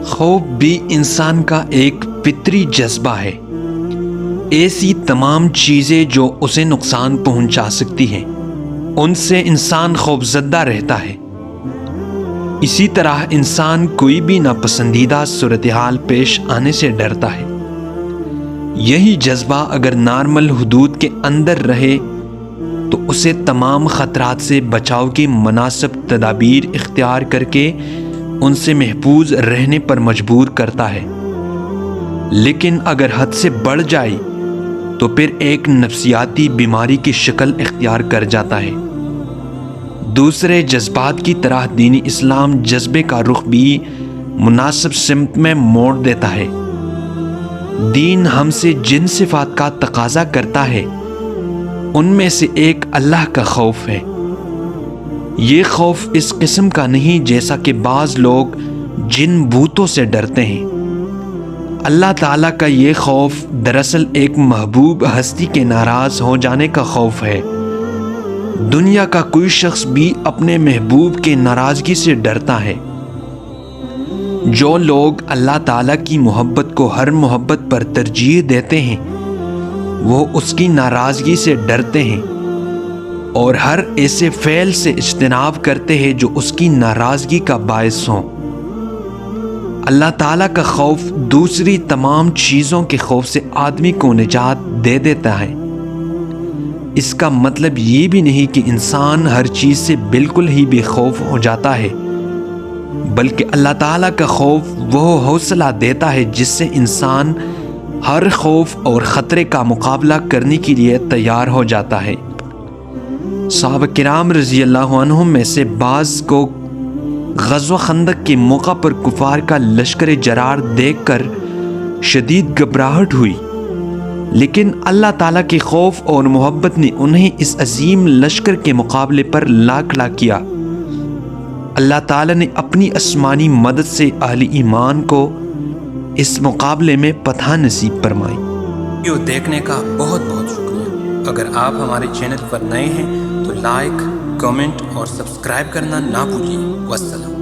خوف بھی انسان کا ایک فطری جذبہ ہے۔ ایسی تمام چیزیں جو اسے نقصان پہنچا سکتی ہیں ان سے انسان خوفزدہ رہتا ہے۔ اسی طرح انسان کوئی بھی ناپسندیدہ صورتحال پیش آنے سے ڈرتا ہے۔ یہی جذبہ اگر نارمل حدود کے اندر رہے تو اسے تمام خطرات سے بچاؤ کی مناسب تدابیر اختیار کر کے ان سے محفوظ رہنے پر مجبور کرتا ہے، لیکن اگر حد سے بڑھ جائے تو پھر ایک نفسیاتی بیماری کی شکل اختیار کر جاتا ہے۔ دوسرے جذبات کی طرح دین اسلام جذبے کا رخ بھی مناسب سمت میں موڑ دیتا ہے۔ دین ہم سے جن صفات کا تقاضا کرتا ہے ان میں سے ایک اللہ کا خوف ہے۔ یہ خوف اس قسم کا نہیں جیسا کہ بعض لوگ جن بھوتوں سے ڈرتے ہیں۔ اللہ تعالیٰ کا یہ خوف دراصل ایک محبوب ہستی کے ناراض ہو جانے کا خوف ہے۔ دنیا کا کوئی شخص بھی اپنے محبوب کے ناراضگی سے ڈرتا ہے۔ جو لوگ اللہ تعالیٰ کی محبت کو ہر محبت پر ترجیح دیتے ہیں وہ اس کی ناراضگی سے ڈرتے ہیں اور ہر ایسے فعل سے اجتناب کرتے ہیں جو اس کی ناراضگی کا باعث ہوں۔ اللہ تعالیٰ کا خوف دوسری تمام چیزوں کے خوف سے آدمی کو نجات دے دیتا ہے۔ اس کا مطلب یہ بھی نہیں کہ انسان ہر چیز سے بالکل ہی بے خوف ہو جاتا ہے، بلکہ اللہ تعالیٰ کا خوف وہ حوصلہ دیتا ہے جس سے انسان ہر خوف اور خطرے کا مقابلہ کرنے کے لیے تیار ہو جاتا ہے۔ صحابہ کرام رضی اللہ عنہم میں سے بعض کو غزوہ خندق کے موقع پر کفار کا لشکر جرار دیکھ کر شدید گھبراہٹ ہوئی، لیکن اللہ تعالیٰ کے خوف اور محبت نے انہیں اس عظیم لشکر کے مقابلے پر لا کھڑا کیا۔ اللہ تعالیٰ نے اپنی آسمانی مدد سے اہل ایمان کو اس مقابلے میں فتح نصیب فرمائی۔ ویڈیو دیکھنے کا بہت بہت شکریہ۔ اگر آپ ہمارے چینل پر نئے ہیں تو لائک، کمنٹ اور سبسکرائب کرنا نہ بھولیے۔ والسلام۔